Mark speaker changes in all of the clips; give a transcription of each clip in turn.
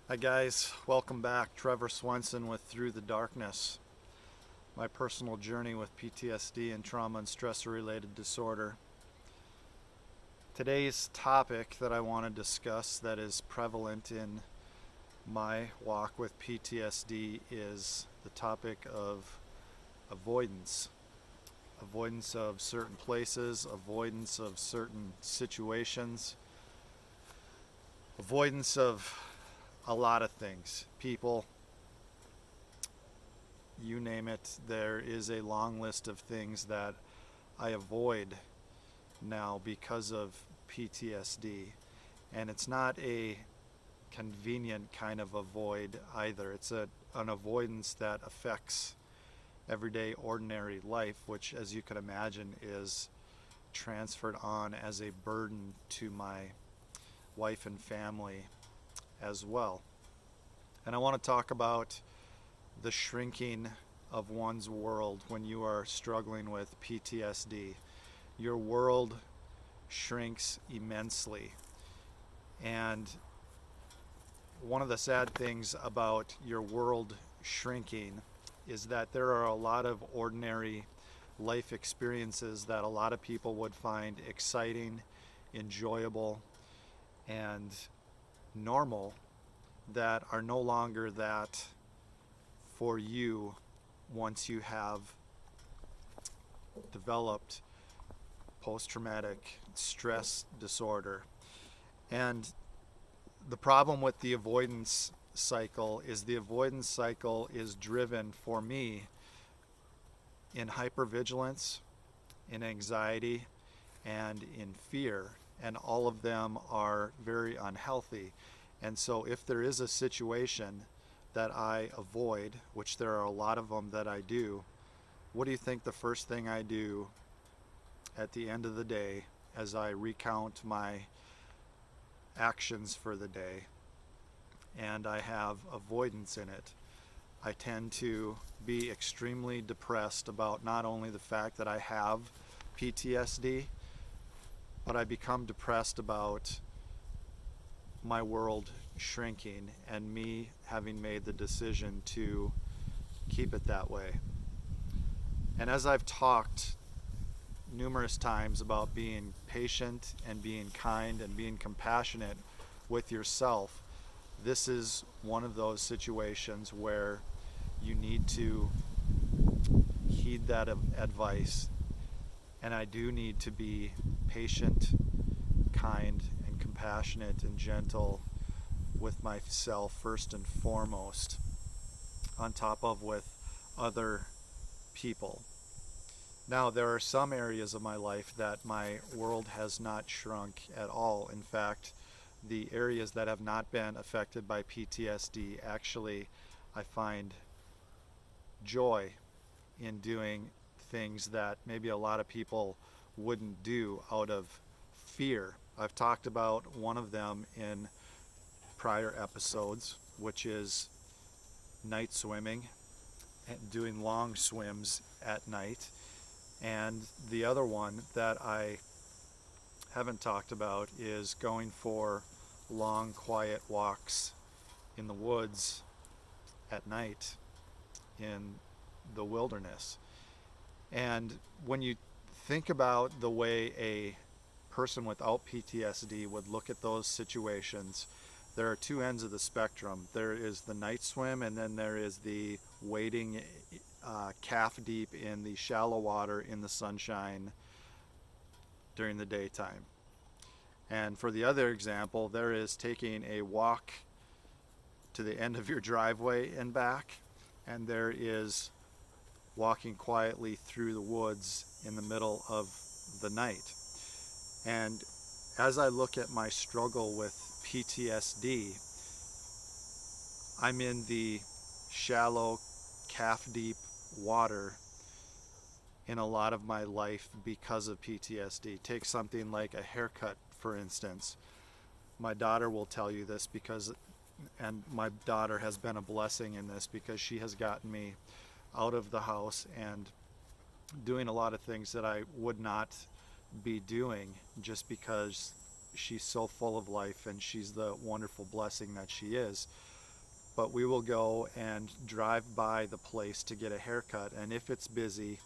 Speaker 1: Hi guys, welcome back. Trevor Swenson with Through the Darkness, my personal journey with PTSD and trauma and stressor-related disorder. Today's topic that I want to discuss that is prevalent in my walk with PTSD is the topic of avoidance. Avoidance of certain places, avoidance of certain situations, avoidance of a lot of things. People, you name it, there is a long list of things that I avoid now because of PTSD. And it's not a convenient kind of avoid either. It's an avoidance that affects everyday ordinary life, which, as you can imagine, is transferred on as a burden to my wife and family as well. And I want to talk about the shrinking of one's world when you are struggling with PTSD. Your world shrinks immensely. And one of the sad things about your world shrinking is that there are a lot of ordinary life experiences that a lot of people would find exciting, enjoyable, and normal that are no longer that for you once you have developed post-traumatic stress disorder. And the problem with the avoidance cycle is the avoidance cycle is driven for me in hypervigilance, in anxiety, and in fear. And all of them are very unhealthy. And so if there is a situation that I avoid, which there are a lot of them that I do, what do you think the first thing I do at the end of the day as I recount my actions for the day and I have avoidance in it? I tend to be extremely depressed about not only the fact that I have PTSD, but I become depressed about my world shrinking and me having made the decision to keep it that way. And as I've talked numerous times about being patient and being kind and being compassionate with yourself, this is one of those situations where you need to heed that advice. And I do need to be patient, kind, and compassionate and gentle with myself first and foremost, on top of with other people. Now, there are some areas of my life that my world has not shrunk at all. In fact, the areas that have not been affected by PTSD, actually, I find joy in doing things that maybe a lot of people wouldn't do out of fear. I've talked about one of them in prior episodes, which is night swimming and doing long swims at night. And the other one that I haven't talked about is going for long, quiet walks in the woods at night in the wilderness. And when you think about the way a person without PTSD would look at those situations, there are two ends of the spectrum. There is the night swim, and then there is the wading calf deep in the shallow water in the sunshine during the daytime. And for the other example, there is taking a walk to the end of your driveway and back, and there is walking quietly through the woods in the middle of the night. And as I look at my struggle with PTSD, I'm in the shallow, calf deep water in a lot of my life because of PTSD. Take something like a haircut, for instance. My daughter will tell you this and my daughter has been a blessing in this because she has gotten me out of the house and doing a lot of things that I would not be doing just because she's so full of life and she's the wonderful blessing that she is. but we will go and drive by the place to get a haircut. And if it's busy,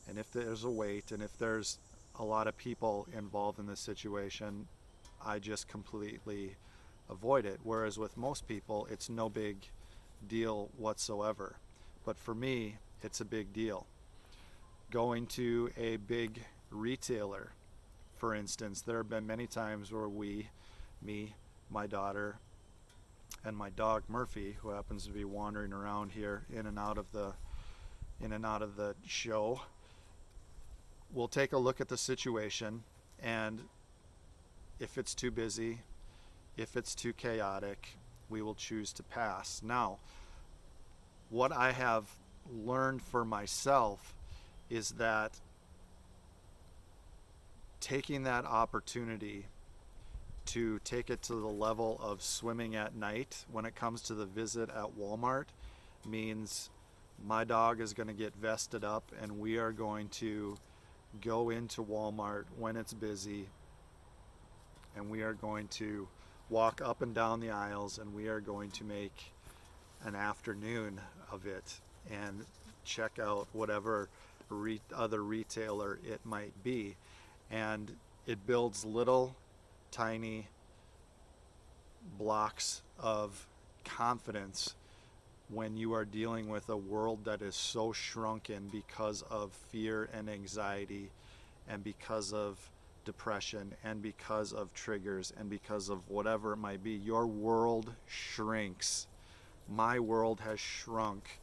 Speaker 1: and if there's a wait, and if there's a lot of people involved in this situation, I just completely avoid it. Whereas with most people, it's no big deal whatsoever. But for me, it's a big deal. Going to a big retailer, for instance, there have been many times where me, my daughter, and my dog Murphy, who happens to be wandering around here in and out of the show, we'll take a look at the situation, and if it's too busy, if it's too chaotic, we will choose to pass. Now, what I have learned for myself is that taking that opportunity to take it to the level of swimming at night when it comes to the visit at Walmart means my dog is going to get vested up, and we are going to go into Walmart when it's busy, and we are going to walk up and down the aisles, and we are going to make an afternoon of it and check out whatever other retailer it might be. And it builds little tiny blocks of confidence when you are dealing with a world that is so shrunken because of fear and anxiety, and because of depression, and because of triggers, and because of whatever it might be. Your world shrinks. My world has shrunk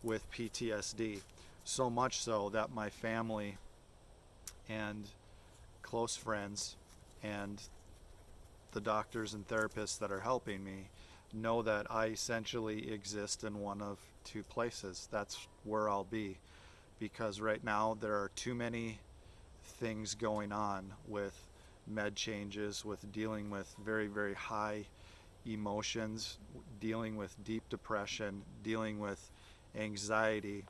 Speaker 1: with PTSD, so much so that my family and close friends and the doctors and therapists that are helping me know that I essentially exist in one of two places. That's where I'll be, because right now there are too many things going on with med changes, with dealing with very, very high emotions, dealing with deep depression, dealing with anxiety.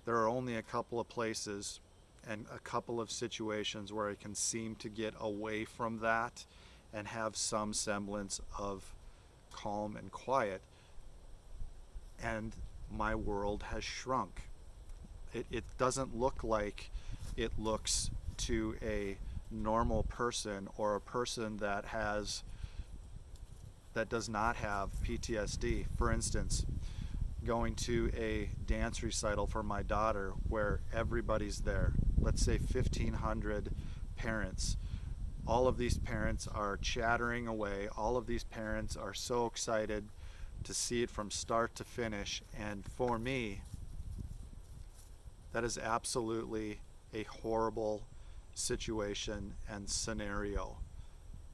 Speaker 1: There are only a couple of places and a couple of situations where I can seem to get away from that and have some semblance of calm and quiet, and my world has shrunk. It doesn't look like it looks to a normal person, or a person that does not have PTSD. For instance, going to a dance recital for my daughter where everybody's there, let's say 1,500 parents. All of these parents are chattering away. All of these parents are so excited to see it from start to finish. And for me, that is absolutely a horrible situation and scenario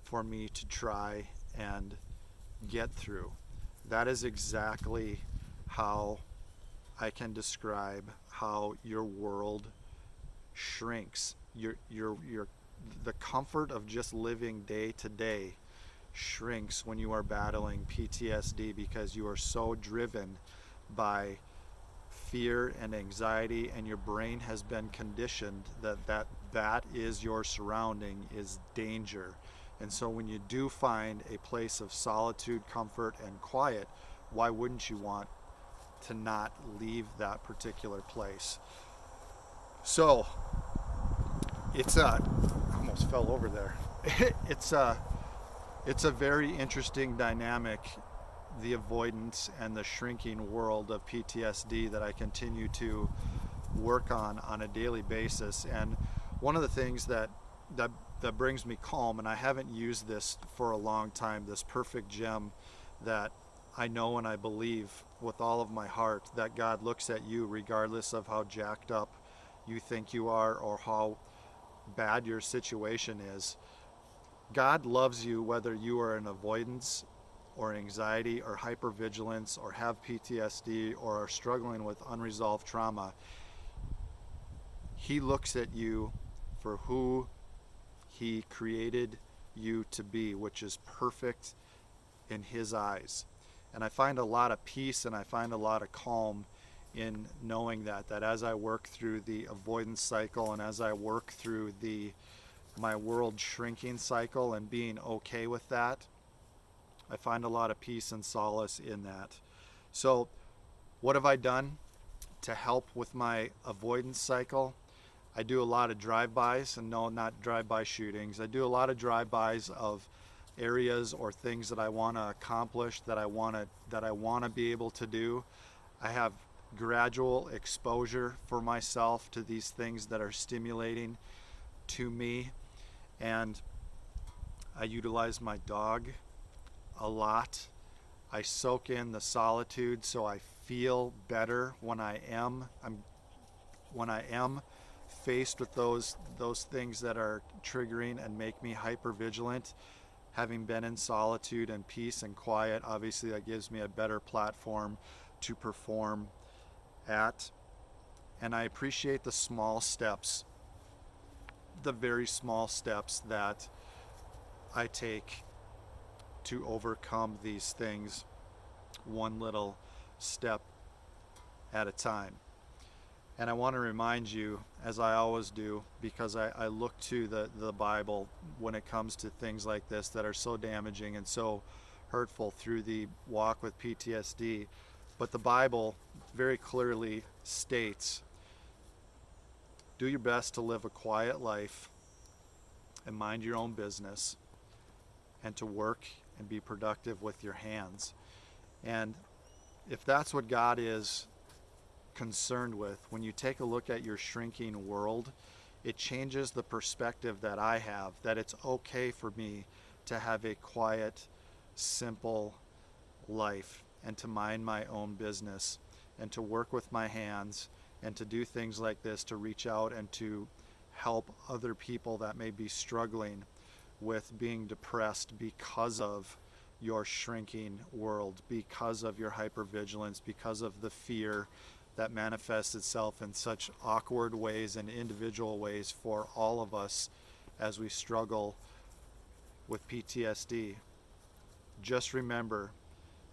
Speaker 1: for me to try and get through. That is exactly how I can describe how your world shrinks. The comfort of just living day to day shrinks when you are battling PTSD, because you are so driven by fear and anxiety, and your brain has been conditioned that is your surrounding, is danger. And so when you do find a place of solitude, comfort, and quiet, why wouldn't you want to not leave that particular place? So it's almost fell over there. It's a very interesting dynamic, the avoidance and the shrinking world of PTSD, that I continue to work on a daily basis. And one of the things that brings me calm, and I haven't used this for a long time, this perfect gem that I know and I believe with all of my heart, that God looks at you regardless of how jacked up you think you are or how bad your situation is. God loves you whether you are in avoidance or anxiety or hypervigilance or have PTSD or are struggling with unresolved trauma. He looks at you for who He created you to be, which is perfect in His eyes. And I find a lot of peace and I find a lot of calm in knowing that as I work through the avoidance cycle and as I work through my world shrinking cycle and being okay with that, I find a lot of peace and solace in that. So what have I done to help with my avoidance cycle? I do a lot of drive-bys, and no, not drive-by shootings. I do a lot of drive-bys of areas or things that I want to accomplish, that I want to be able to do. I have gradual exposure for myself to these things that are stimulating to me, and I utilize my dog a lot. I soak in the solitude so I feel better when I am faced with those things that are triggering and make me hyper vigilant. Having been in solitude and peace and quiet, obviously that gives me a better platform to perform at. And I appreciate the small steps, the very small steps that I take to overcome these things, one little step at a time. And I want to remind you, as I always do, because I look to the Bible when it comes to things like this that are so damaging and so hurtful through the walk with PTSD. But the Bible very clearly states, do your best to live a quiet life and mind your own business, and to work and be productive with your hands. And if that's what God is concerned with, when you take a look at your shrinking world, it changes the perspective that I have, that it's okay for me to have a quiet, simple life, and to mind my own business, and to work with my hands, and to do things like this, to reach out and to help other people that may be struggling with being depressed because of your shrinking world, because of your hypervigilance, because of the fear that manifests itself in such awkward ways and individual ways for all of us as we struggle with PTSD. Just remember,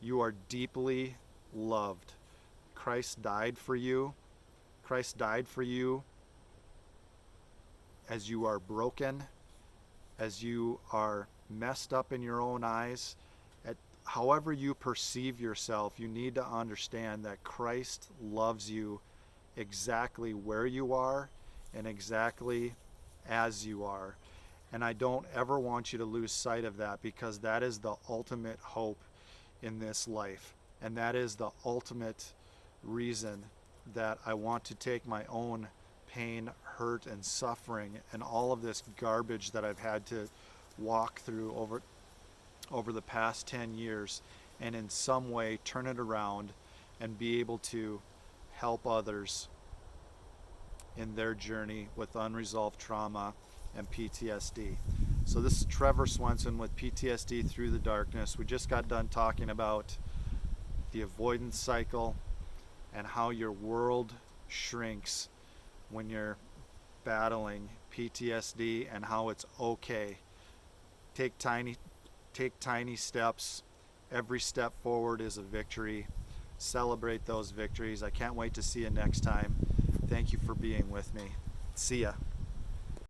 Speaker 1: you are deeply loved. Christ died for you. Christ died for you as you are broken, as you are messed up in your own eyes. However you perceive yourself, you need to understand that Christ loves you exactly where you are and exactly as you are. And I don't ever want you to lose sight of that, because that is the ultimate hope in this life. And that is the ultimate reason that I want to take my own pain, hurt, and suffering and all of this garbage that I've had to walk through over the past 10 years, and in some way turn it around and be able to help others in their journey with unresolved trauma and PTSD. So this is Trevor Swenson with PTSD Through the Darkness. We just got done talking about the avoidance cycle and how your world shrinks when you're battling PTSD, and how it's okay. Take tiny steps. Every step forward is a victory. Celebrate those victories. I can't wait to see you next time. Thank you for being with me. See ya.